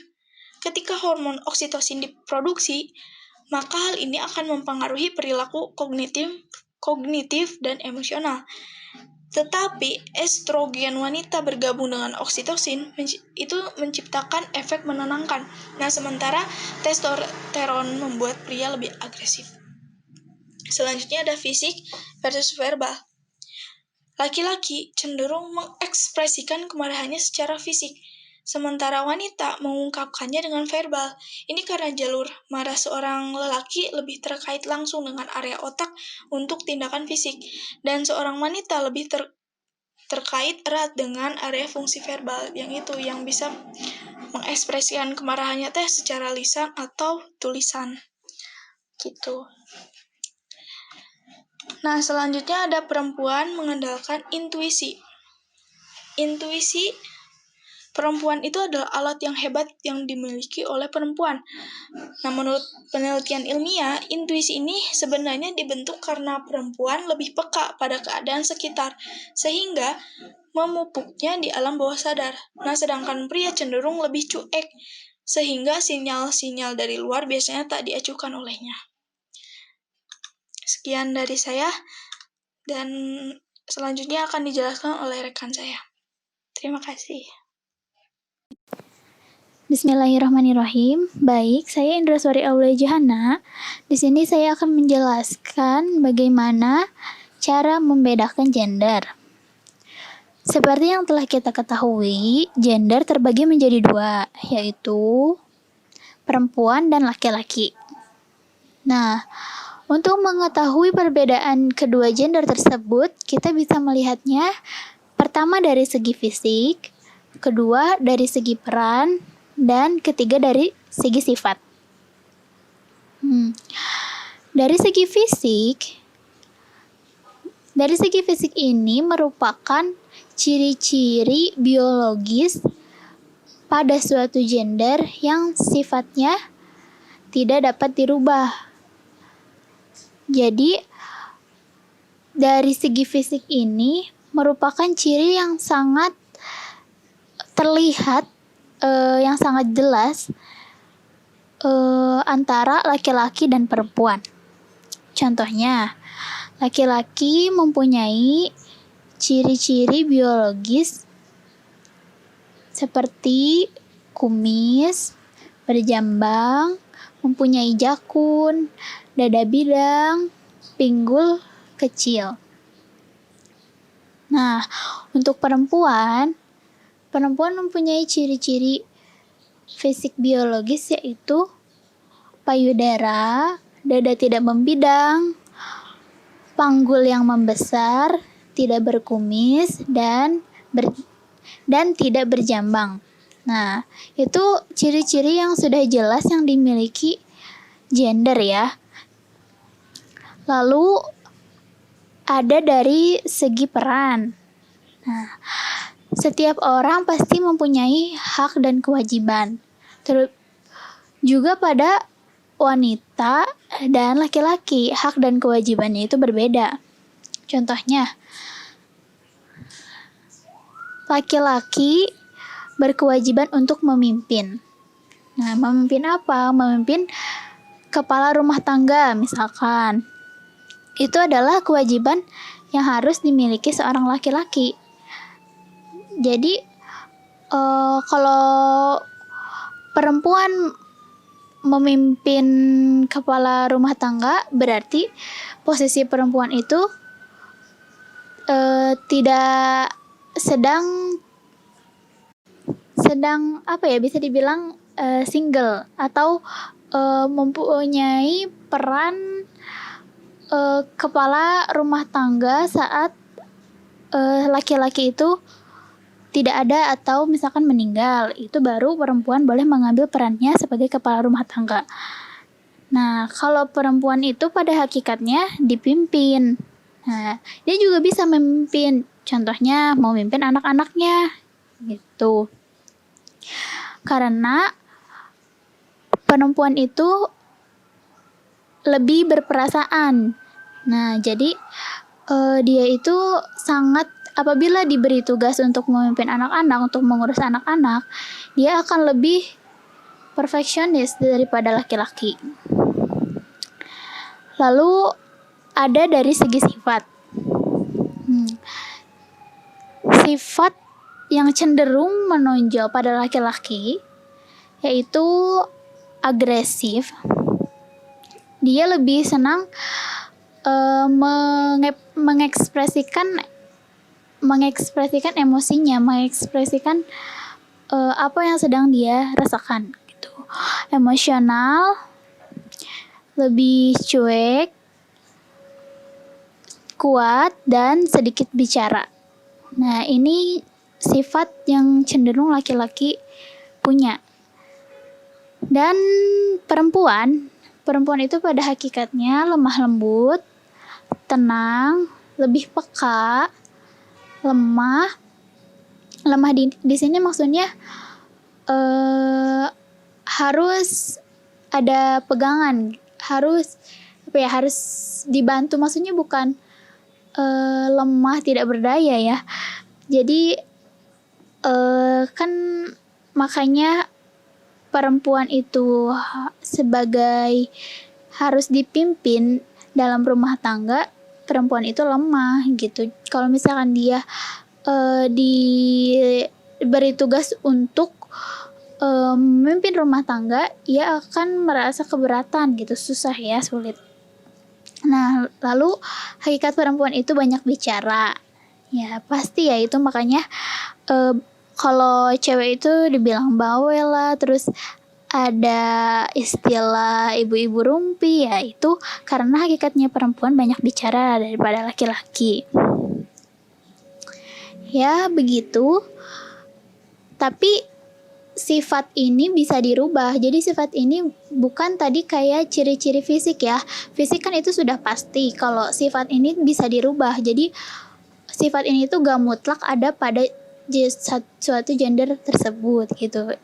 Speaker 7: Ketika hormon oksitosin diproduksi, maka hal ini akan mempengaruhi perilaku kognitif dan emosional. Tetapi estrogen wanita bergabung dengan oksitosin itu menciptakan efek menenangkan. Nah, sementara testosteron membuat pria lebih agresif. Selanjutnya ada fisik versus verbal. Laki-laki cenderung mengekspresikan kemarahannya secara fisik, sementara wanita mengungkapkannya dengan verbal. Ini karena jalur marah seorang lelaki lebih terkait langsung dengan area otak untuk tindakan fisik, dan seorang wanita lebih terkait erat dengan area fungsi verbal, yang bisa mengekspresikan kemarahannya secara lisan atau tulisan. Gitu. Nah, selanjutnya ada perempuan mengandalkan intuisi. Intuisi perempuan itu adalah alat yang hebat yang dimiliki oleh perempuan. Nah, menurut penelitian ilmiah, intuisi ini sebenarnya dibentuk karena perempuan lebih peka pada keadaan sekitar, sehingga memupuknya di alam bawah sadar. Nah, sedangkan pria cenderung lebih cuek, sehingga sinyal-sinyal dari luar biasanya tak diacuhkan olehnya. Sekian dari saya, dan selanjutnya akan dijelaskan oleh rekan saya. Terima kasih.
Speaker 8: Bismillahirrahmanirrahim. Baik, saya Indraswari Aulia Jahana. Di sini saya akan menjelaskan bagaimana cara membedakan gender. Seperti yang telah kita ketahui, gender terbagi menjadi dua, yaitu perempuan dan laki-laki. Nah, untuk mengetahui perbedaan kedua gender tersebut, kita bisa melihatnya pertama dari segi fisik, kedua dari segi peran, dan ketiga dari segi sifat. Dari segi fisik ini merupakan ciri-ciri biologis pada suatu gender yang sifatnya tidak dapat dirubah. Jadi, dari segi fisik ini merupakan ciri yang sangat terlihat, yang sangat jelas antara laki-laki dan perempuan. Contohnya, laki-laki mempunyai ciri-ciri biologis seperti kumis, berjambang, mempunyai jakun, dada bidang, pinggul kecil. Nah, untuk perempuan mempunyai ciri-ciri fisik biologis yaitu payudara, dada tidak membidang, panggul yang membesar, tidak berkumis, dan tidak berjambang. Nah, itu ciri-ciri yang sudah jelas yang dimiliki gender ya. Lalu ada dari segi peran. Nah, setiap orang pasti mempunyai hak dan kewajiban. Juga pada wanita dan laki-laki, hak dan kewajibannya itu berbeda. Contohnya, laki-laki berkewajiban untuk memimpin. Nah, memimpin apa? Memimpin kepala rumah tangga misalkan. Itu adalah kewajiban yang harus dimiliki seorang laki-laki. Jadi, kalau perempuan memimpin kepala rumah tangga, berarti posisi perempuan itu tidak sedang apa ya, bisa dibilang single atau mempunyai peran kepala rumah tangga saat laki-laki itu tidak ada atau misalkan meninggal. Itu baru perempuan boleh mengambil perannya sebagai kepala rumah tangga. Nah, kalau perempuan itu pada hakikatnya dipimpin. Nah, dia juga bisa memimpin. Contohnya memimpin anak-anaknya gitu. Karena perempuan itu lebih berperasaan. Nah, jadi dia itu sangat, apabila diberi tugas untuk memimpin anak-anak, untuk mengurus anak-anak, dia akan lebih perfeksionis daripada laki-laki. Lalu ada dari segi sifat. Sifat yang cenderung menonjol pada laki-laki yaitu agresif. Dia lebih senang mengekspresikan emosinya, mengekspresikan apa yang sedang dia rasakan gitu. Emosional, lebih cuek, kuat, dan sedikit bicara. Nah, ini sifat yang cenderung laki-laki punya. Dan perempuan itu pada hakikatnya lemah lembut, tenang, lebih peka, lemah di sini maksudnya harus ada pegangan, harus dibantu, maksudnya bukan lemah tidak berdaya ya. Jadi kan makanya perempuan itu sebagai harus dipimpin dalam rumah tangga, perempuan itu lemah gitu. Kalau misalkan dia diberi tugas untuk memimpin rumah tangga, ia akan merasa keberatan gitu, susah ya, sulit. Nah, lalu hakikat perempuan itu banyak bicara. Ya, pasti ya itu, makanya kalau cewek itu dibilang bawel lah, terus ada istilah ibu-ibu rumpi, ya itu karena hakikatnya perempuan banyak bicara daripada laki-laki. Ya, begitu. Tapi sifat ini bisa dirubah. Jadi sifat ini bukan tadi kayak ciri-ciri fisik ya. Fisik kan itu sudah pasti. Kalau sifat ini bisa dirubah. Jadi sifat ini tuh gak mutlak ada pada suatu gender tersebut gitu.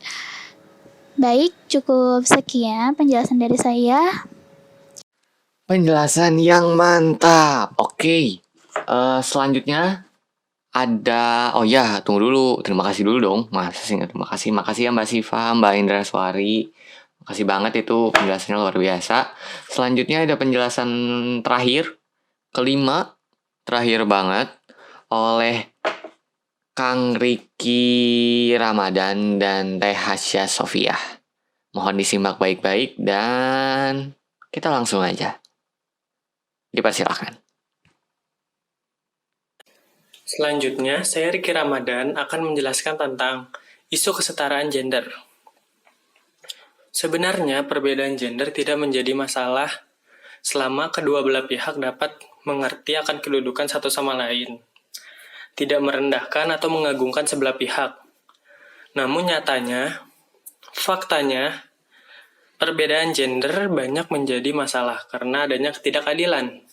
Speaker 8: Baik, cukup sekian penjelasan dari saya.
Speaker 1: Penjelasan yang mantap. Oke. Selanjutnya ada, oh ya, tunggu dulu. Terima kasih dulu dong. Masa sih nggak terima kasih? Makasih ya Mbak Siva, Mbak Indraswari. Makasih banget itu penjelasannya luar biasa. Selanjutnya ada penjelasan terakhir, kelima, terakhir banget, oleh Kang Riki Ramadan dan Teh Hasya Sofia. Mohon disimak baik-baik dan kita langsung aja. Dipersilakan.
Speaker 9: Selanjutnya, saya Riki Ramadan akan menjelaskan tentang isu kesetaraan gender. Sebenarnya, perbedaan gender tidak menjadi masalah selama kedua belah pihak dapat mengerti akan kedudukan satu sama lain, tidak merendahkan atau mengagungkan sebelah pihak. Namun nyatanya, faktanya, perbedaan gender banyak menjadi masalah karena adanya ketidakadilan.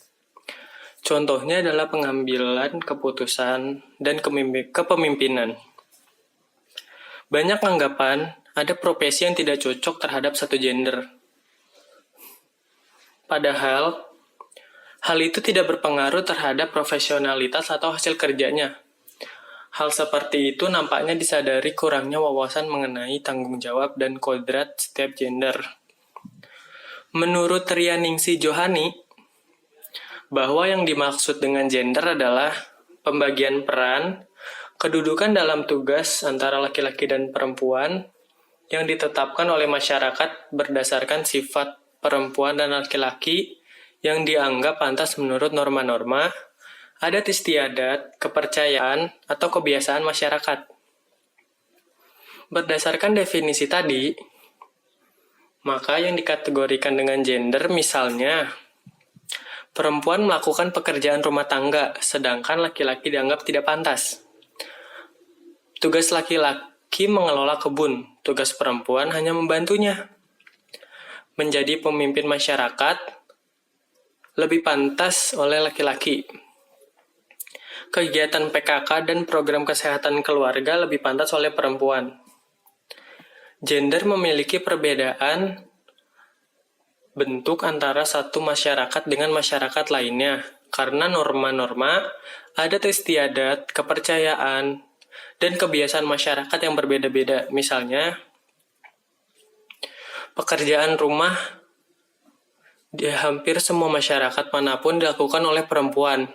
Speaker 9: Contohnya adalah pengambilan keputusan dan kepemimpinan. Banyak anggapan ada profesi yang tidak cocok terhadap satu gender. Padahal, hal itu tidak berpengaruh terhadap profesionalitas atau hasil kerjanya. Hal seperti itu nampaknya disadari kurangnya wawasan mengenai tanggung jawab dan kodrat setiap gender. Menurut Rianingsi Johani, bahwa yang dimaksud dengan gender adalah pembagian peran, kedudukan dalam tugas antara laki-laki dan perempuan yang ditetapkan oleh masyarakat berdasarkan sifat perempuan dan laki-laki yang dianggap pantas menurut norma-norma, adat istiadat, kepercayaan, atau kebiasaan masyarakat. Berdasarkan definisi tadi, maka yang dikategorikan dengan gender misalnya perempuan melakukan pekerjaan rumah tangga, sedangkan laki-laki dianggap tidak pantas. Tugas laki-laki mengelola kebun, tugas perempuan hanya membantunya. Menjadi pemimpin masyarakat lebih pantas oleh laki-laki. Kegiatan PKK dan program kesehatan keluarga lebih pantas oleh perempuan. Gender memiliki perbedaan bentuk antara satu masyarakat dengan masyarakat lainnya, karena norma-norma, adat istiadat, kepercayaan, dan kebiasaan masyarakat yang berbeda-beda. Misalnya, pekerjaan rumah di hampir semua masyarakat manapun dilakukan oleh perempuan.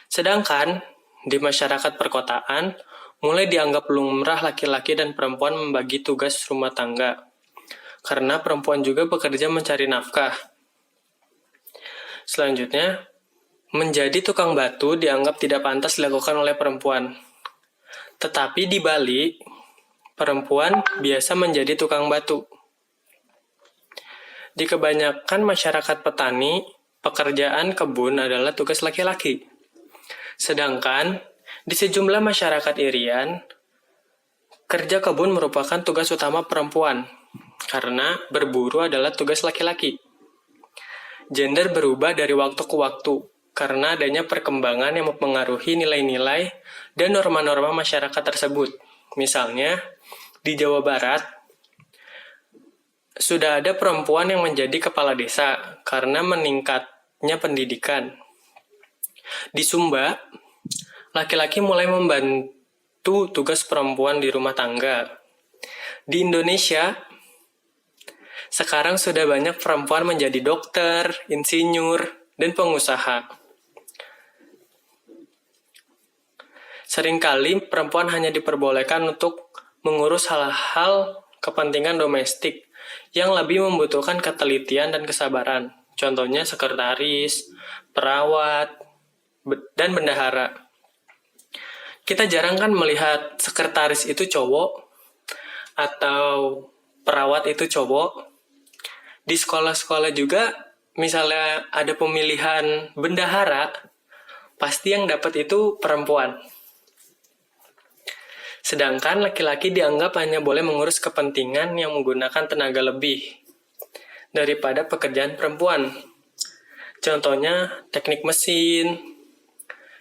Speaker 9: Sedangkan, di masyarakat perkotaan, mulai dianggap lumrah laki-laki dan perempuan membagi tugas rumah tangga. Karena perempuan juga bekerja mencari nafkah. Selanjutnya, menjadi tukang batu dianggap tidak pantas dilakukan oleh perempuan. Tetapi di balik, perempuan biasa menjadi tukang batu. Di kebanyakan masyarakat petani, pekerjaan kebun adalah tugas laki-laki. Sedangkan, di sejumlah masyarakat Irian, kerja kebun merupakan tugas utama perempuan. Karena berburu adalah tugas laki-laki. Gender berubah dari waktu ke waktu karena adanya perkembangan yang mempengaruhi nilai-nilai dan norma-norma masyarakat tersebut. Misalnya, di Jawa Barat, sudah ada perempuan yang menjadi kepala desa karena meningkatnya pendidikan. Di Sumba, laki-laki mulai membantu tugas perempuan di rumah tangga. Di Indonesia, sekarang sudah banyak perempuan menjadi dokter, insinyur, dan pengusaha. Seringkali perempuan hanya diperbolehkan untuk mengurus hal-hal kepentingan domestik yang lebih membutuhkan ketelitian dan kesabaran. Contohnya sekretaris, perawat, dan bendahara. Kita jarang kan melihat sekretaris itu cowok atau perawat itu cowok. Di sekolah-sekolah juga, misalnya ada pemilihan bendahara, pasti yang dapat itu perempuan. Sedangkan laki-laki dianggap hanya boleh mengurus kepentingan yang menggunakan tenaga lebih daripada pekerjaan perempuan. Contohnya teknik mesin,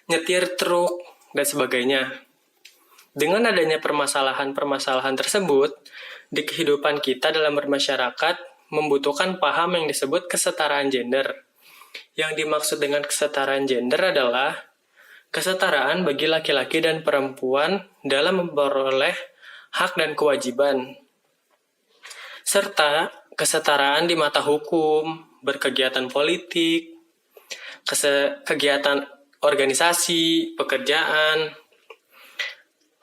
Speaker 9: nyetir truk, dan sebagainya. Dengan adanya permasalahan-permasalahan tersebut, di kehidupan kita dalam bermasyarakat membutuhkan paham yang disebut kesetaraan gender. Yang dimaksud dengan kesetaraan gender adalah kesetaraan bagi laki-laki dan perempuan dalam memperoleh hak dan kewajiban, serta kesetaraan di mata hukum, berkegiatan politik, kegiatan organisasi, pekerjaan,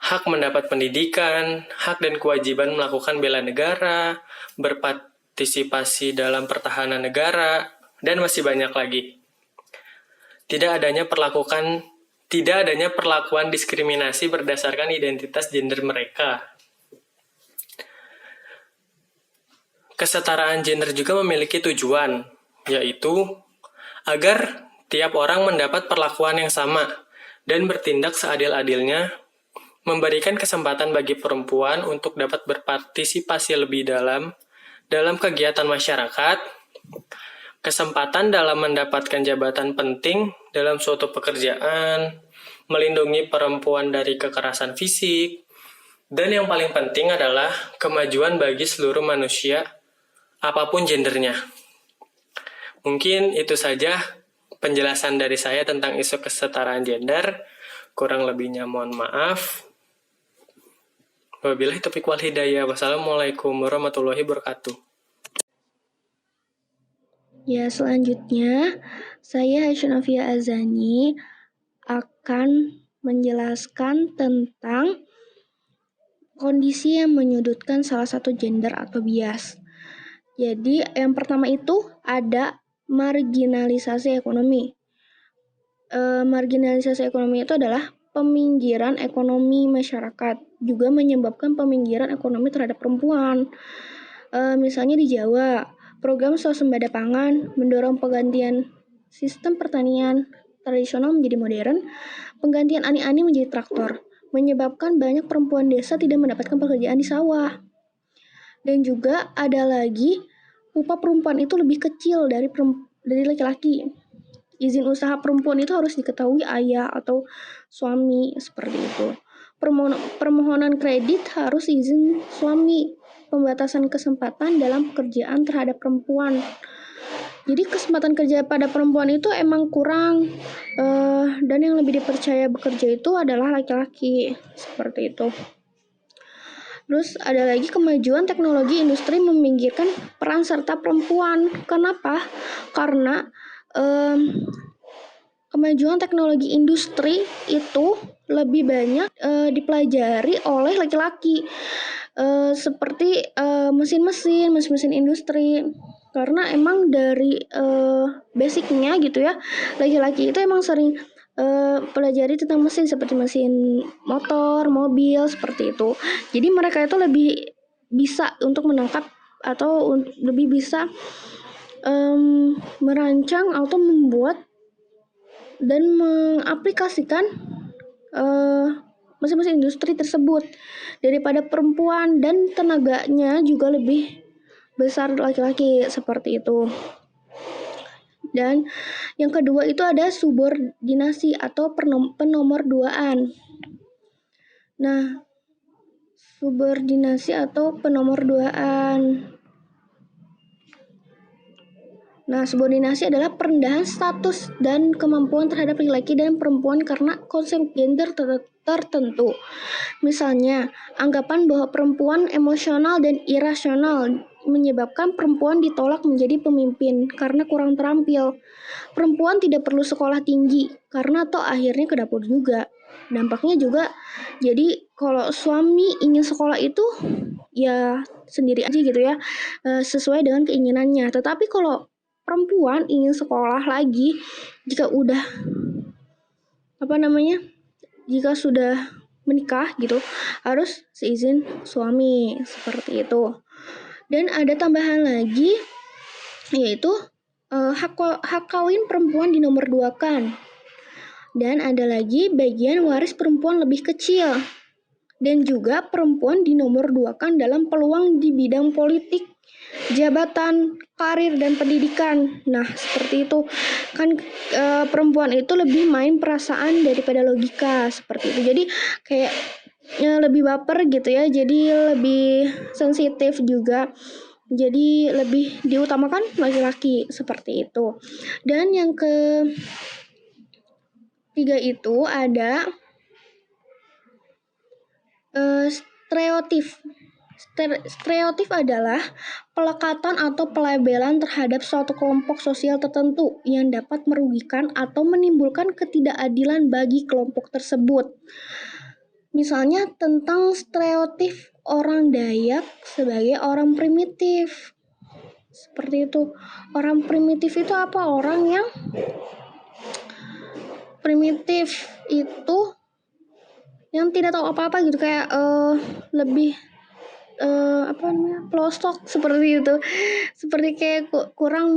Speaker 9: hak mendapat pendidikan, hak dan kewajiban melakukan bela negara, berpartisipasi dalam pertahanan negara, dan masih banyak lagi. Tidak adanya perlakuan diskriminasi berdasarkan identitas gender mereka. Kesetaraan gender juga memiliki tujuan, yaitu agar tiap orang mendapat perlakuan yang sama dan bertindak seadil-adilnya, memberikan kesempatan bagi perempuan untuk dapat berpartisipasi lebih dalam kegiatan masyarakat, kesempatan dalam mendapatkan jabatan penting dalam suatu pekerjaan, melindungi perempuan dari kekerasan fisik, dan yang paling penting adalah kemajuan bagi seluruh manusia, apapun gendernya. Mungkin itu saja penjelasan dari saya tentang isu kesetaraan gender. Kurang lebihnya mohon maaf. Wabillahi taufiq wal hidayah. Wassalamualaikum warahmatullahi wabarakatuh.
Speaker 10: Ya, selanjutnya saya Hasyunafia Azani akan menjelaskan tentang kondisi yang menyudutkan salah satu gender atau bias. Jadi, yang pertama itu ada marginalisasi ekonomi. Marginalisasi ekonomi itu adalah peminggiran ekonomi masyarakat, juga menyebabkan peminggiran ekonomi terhadap perempuan. Misalnya di Jawa, program swasembada pangan mendorong penggantian sistem pertanian tradisional menjadi modern, penggantian ani-ani menjadi traktor, menyebabkan banyak perempuan desa tidak mendapatkan pekerjaan di sawah. Dan juga ada lagi, upah perempuan itu lebih kecil dari laki-laki. Izin usaha perempuan itu harus diketahui ayah atau suami, seperti itu. Permohonan kredit harus izin suami. Pembatasan kesempatan dalam pekerjaan terhadap perempuan. Jadi kesempatan kerja pada perempuan itu emang kurang, dan yang lebih dipercaya bekerja itu adalah laki-laki, seperti itu. Terus ada lagi kemajuan teknologi industri meminggirkan peran serta perempuan. Kenapa? Karena kemajuan teknologi industri itu lebih banyak dipelajari oleh laki-laki, seperti mesin-mesin industri. Karena emang dari basicnya gitu ya, laki-laki itu emang sering pelajari tentang mesin seperti mesin motor, mobil, seperti itu. Jadi mereka itu lebih bisa untuk menangkap atau lebih bisa merancang atau membuat dan mengaplikasikan mesin-mesin industri tersebut daripada perempuan, dan tenaganya juga lebih besar laki-laki, seperti itu. Dan yang kedua itu ada subordinasi atau penomorduaan. Nah, subordinasi atau penomorduaan. Nah, subordinasi adalah perendahan status dan kemampuan terhadap laki-laki dan perempuan karena konsep gender tertentu. Misalnya, anggapan bahwa perempuan emosional dan irasional menyebabkan perempuan ditolak menjadi pemimpin karena kurang terampil. Perempuan tidak perlu sekolah tinggi karena toh akhirnya ke dapur juga. Dampaknya juga, jadi kalau suami ingin sekolah itu ya sendiri aja gitu ya, sesuai dengan keinginannya. Tetapi kalau perempuan ingin sekolah lagi, jika sudah menikah gitu, harus seizin suami, seperti itu. Dan ada tambahan lagi, yaitu hak kawin perempuan dinomorduakan. Dan ada lagi bagian waris perempuan lebih kecil. Dan juga perempuan dinomorduakan dalam peluang di bidang politik, jabatan, karir, dan pendidikan. Nah, seperti itu. Kan perempuan itu lebih main perasaan daripada logika, seperti itu. Jadi kayak lebih baper gitu ya, jadi lebih sensitif juga. Jadi lebih diutamakan laki-laki, seperti itu. Dan yang ketiga itu ada stereotip. Stereotip adalah pelekatan atau pelabelan terhadap suatu kelompok sosial tertentu yang dapat merugikan atau menimbulkan ketidakadilan bagi kelompok tersebut. Misalnya tentang stereotip orang Dayak sebagai orang primitif. Seperti itu. Orang primitif itu apa? Orang yang primitif itu yang tidak tahu apa-apa gitu, kayak lebih pelosok, seperti itu. Seperti kayak kurang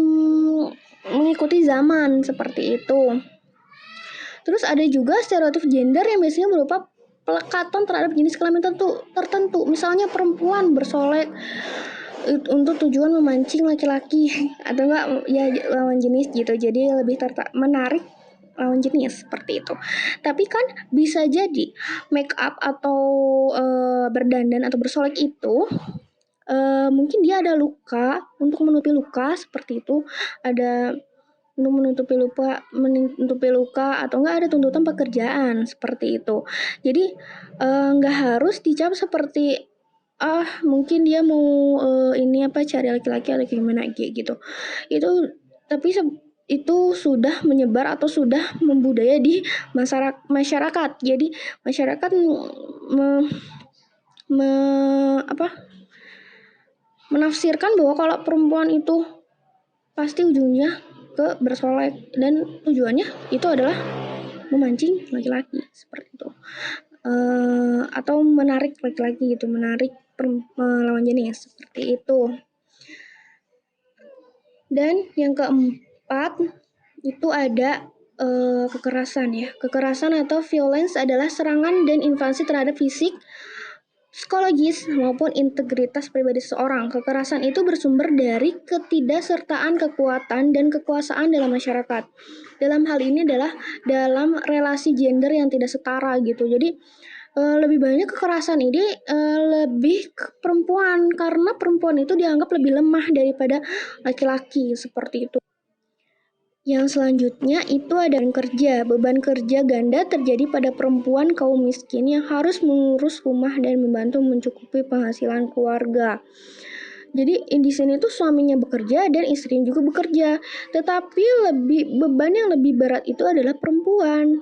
Speaker 10: mengikuti zaman, seperti itu. Terus ada juga stereotip gender yang biasanya berupa pelekatan terhadap jenis kelamin tertentu. Misalnya perempuan bersolek untuk tujuan memancing laki-laki atau enggak ya lawan jenis gitu. Jadi lebih menarik lawan jenis, seperti itu. Tapi kan bisa jadi make up atau berdandan atau bersolek itu mungkin dia ada luka, untuk menutupi luka, seperti itu. Ada untuk menutupi luka atau enggak ada tuntutan pekerjaan, seperti itu. Jadi enggak harus dicap seperti mungkin dia mau cari laki-laki atau gimana gitu. Tapi itu sudah menyebar atau sudah membudaya di masyarakat. Jadi masyarakat menafsirkan bahwa kalau perempuan itu pasti ujungnya ke bersolek, dan tujuannya itu adalah memancing laki-laki, seperti itu. Atau menarik laki-laki gitu, menarik lawan jenis, seperti itu. Dan yang keempat itu ada kekerasan ya. Kekerasan atau violence adalah serangan dan invasi terhadap fisik, psikologis, maupun integritas pribadi seseorang. Kekerasan itu bersumber dari ketidaksertaan kekuatan dan kekuasaan dalam masyarakat. Dalam hal ini adalah dalam relasi gender yang tidak setara gitu. Jadi lebih banyak kekerasan ini lebih ke perempuan, karena perempuan itu dianggap lebih lemah daripada laki-laki, seperti itu. Yang selanjutnya itu ada kerja. Beban kerja ganda terjadi pada perempuan kaum miskin yang harus mengurus rumah dan membantu mencukupi penghasilan keluarga. Jadi di sini tuh suaminya bekerja dan istrinya juga bekerja, tetapi beban yang lebih berat itu adalah perempuan.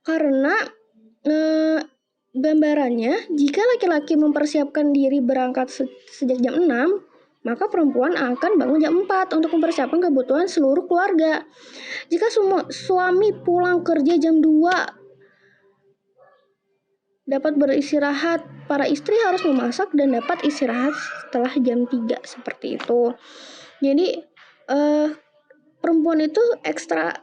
Speaker 10: Karena gambarannya, jika laki-laki mempersiapkan diri berangkat sejak jam 6, maka perempuan akan bangun jam 4 untuk mempersiapkan kebutuhan seluruh keluarga. Jika suami pulang kerja jam 2 dapat beristirahat, para istri harus memasak dan dapat istirahat setelah jam 3, seperti itu. Jadi perempuan itu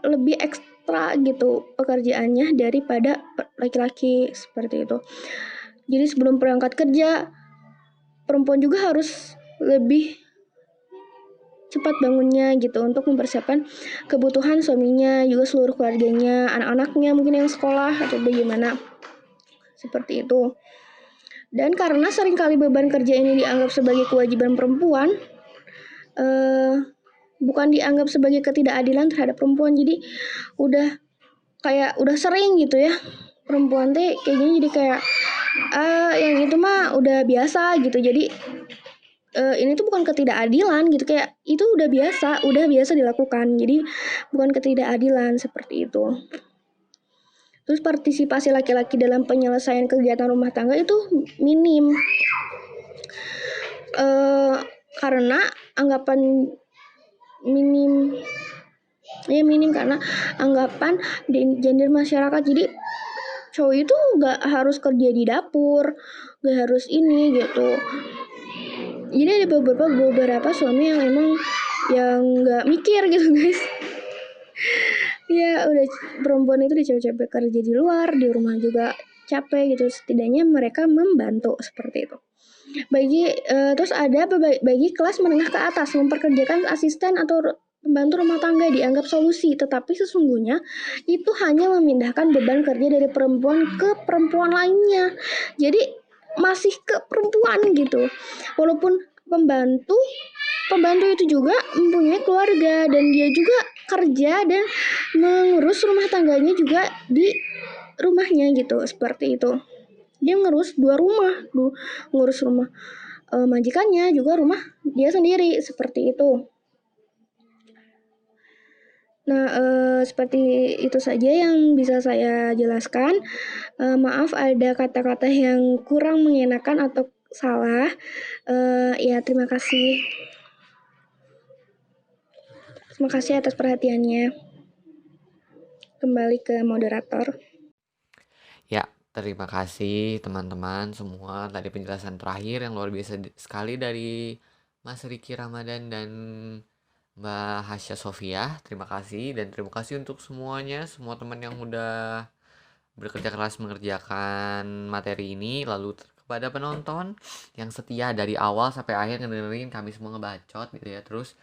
Speaker 10: lebih ekstra gitu pekerjaannya daripada laki-laki, seperti itu. Jadi sebelum berangkat kerja, perempuan juga harus lebih cepat bangunnya gitu untuk mempersiapkan kebutuhan suaminya, juga seluruh keluarganya, anak-anaknya mungkin yang sekolah atau bagaimana, seperti itu. Dan karena seringkali beban kerja ini dianggap sebagai kewajiban perempuan, bukan dianggap sebagai ketidakadilan terhadap perempuan. Jadi udah sering gitu ya, perempuan kayak gini, jadi kayak yang itu mah udah biasa gitu. Jadi ini tuh bukan ketidakadilan gitu, kayak itu udah biasa dilakukan. Jadi bukan ketidakadilan, seperti itu. Terus partisipasi laki-laki dalam penyelesaian kegiatan rumah tangga itu minim. Karena anggapan minim karena anggapan gender masyarakat. Jadi cowok itu nggak harus kerja di dapur, nggak harus ini gitu. Jadi ada beberapa suami yang emang yang nggak mikir gitu guys. Ya udah, perempuan itu capek-capek kerja di luar, di rumah juga tercapai gitu. Setidaknya mereka membantu seperti itu. Terus ada bagi kelas menengah ke atas, memperkerjakan asisten atau pembantu rumah tangga dianggap solusi, tetapi sesungguhnya itu hanya memindahkan beban kerja dari perempuan ke perempuan lainnya. Jadi masih ke perempuan gitu. Walaupun pembantu itu juga mempunyai keluarga dan dia juga kerja dan mengurus rumah tangganya juga di rumahnya gitu, seperti itu. Dia ngurus 2 rumah, ngurus rumah majikannya juga rumah dia sendiri, seperti itu. Nah, seperti itu saja yang bisa saya jelaskan. Maaf ada kata-kata yang kurang mengenakan atau salah. Ya, terima kasih. Terima kasih atas perhatiannya. Kembali ke moderator.
Speaker 1: Ya, terima kasih teman-teman semua. Tadi penjelasan terakhir yang luar biasa sekali dari Mas Riki Ramadan dan Mbak Hasya Sofia. Terima kasih dan terima kasih untuk semuanya, semua teman yang udah bekerja keras mengerjakan materi ini. Lalu kepada penonton yang setia dari awal sampai akhir ngedengerin kami semua ngebacot gitu ya. Terus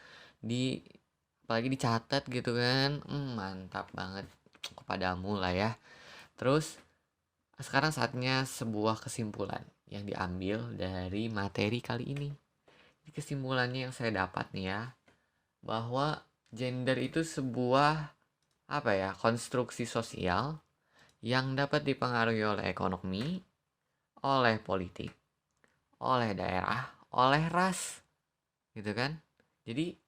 Speaker 1: apalagi dicatat gitu kan. Mantap banget kepadamu lah ya. Terus sekarang saatnya sebuah kesimpulan yang diambil dari materi kali ini. Kesimpulannya yang saya dapat nih ya, bahwa gender itu sebuah konstruksi sosial yang dapat dipengaruhi oleh ekonomi, oleh politik, oleh daerah, oleh ras, gitu kan. Jadi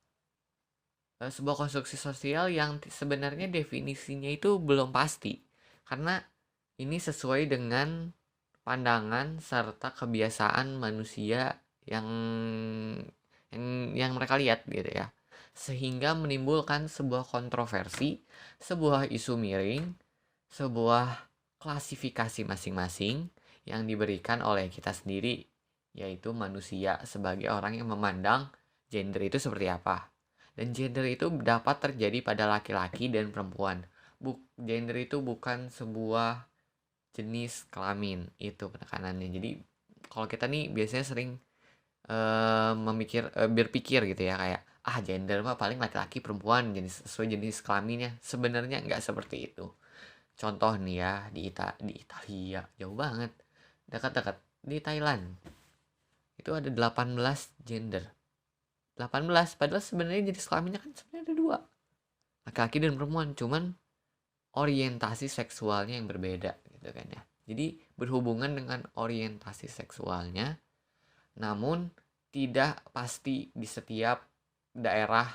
Speaker 1: sebuah konstruksi sosial yang sebenarnya definisinya itu belum pasti, karena ini sesuai dengan pandangan serta kebiasaan manusia yang mereka lihat gitu ya, sehingga menimbulkan sebuah kontroversi, sebuah isu miring, sebuah klasifikasi masing-masing yang diberikan oleh kita sendiri, yaitu manusia sebagai orang yang memandang gender itu seperti apa. Dan gender itu dapat terjadi pada laki-laki dan perempuan. Gender itu bukan sebuah jenis kelamin, itu penekanannya. Jadi kalau kita nih biasanya sering berpikir gitu ya, kayak gender mah paling laki-laki perempuan sesuai jenis kelaminnya. Sebenarnya nggak seperti itu. Contoh nih ya, di Italia, jauh banget, dekat-dekat di Thailand itu ada 18 gender. 18, padahal sebenarnya jenis kelaminnya kan sebenarnya ada 2, laki-laki dan perempuan, cuman orientasi seksualnya yang berbeda gitu kan ya. Jadi berhubungan dengan orientasi seksualnya, namun tidak pasti di setiap daerah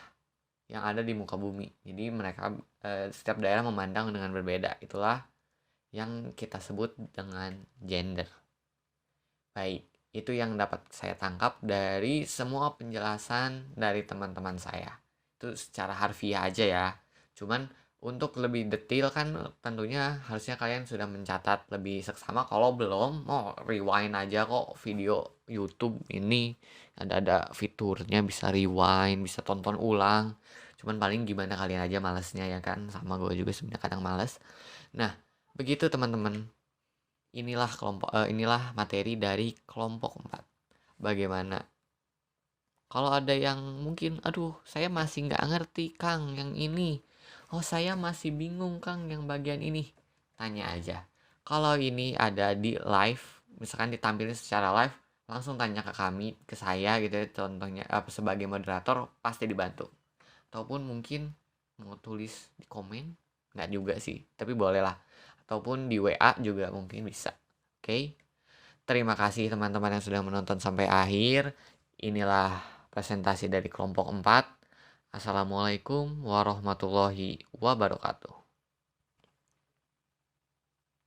Speaker 1: yang ada di muka bumi. Jadi mereka setiap daerah memandang dengan berbeda. Itulah yang kita sebut dengan gender. Baik, itu yang dapat saya tangkap dari semua penjelasan dari teman-teman saya. Itu secara harfiah aja ya. Cuman untuk lebih detail kan tentunya harusnya kalian sudah mencatat lebih seksama. Kalau belum, rewind aja kok video YouTube ini. Ada fiturnya, bisa rewind, bisa tonton ulang. Cuman paling gimana kalian aja malesnya ya kan. Sama gue juga sebenarnya kadang males. Nah, begitu teman-teman. Inilah materi dari kelompok 4. Bagaimana? Kalau ada yang mungkin, saya masih nggak ngerti Kang yang ini. Saya masih bingung Kang yang bagian ini. Tanya aja. Kalau ini ada di live, misalkan ditampilin secara live, langsung tanya ke kami, ke saya gitu ya, contohnya sebagai moderator pasti dibantu. Ataupun mungkin mau tulis di komen, nggak juga sih, tapi boleh lah. Ataupun di WA juga mungkin bisa. Oke. Terima kasih teman-teman yang sudah menonton sampai akhir. Inilah presentasi dari kelompok 4. Assalamualaikum warahmatullahi wabarakatuh.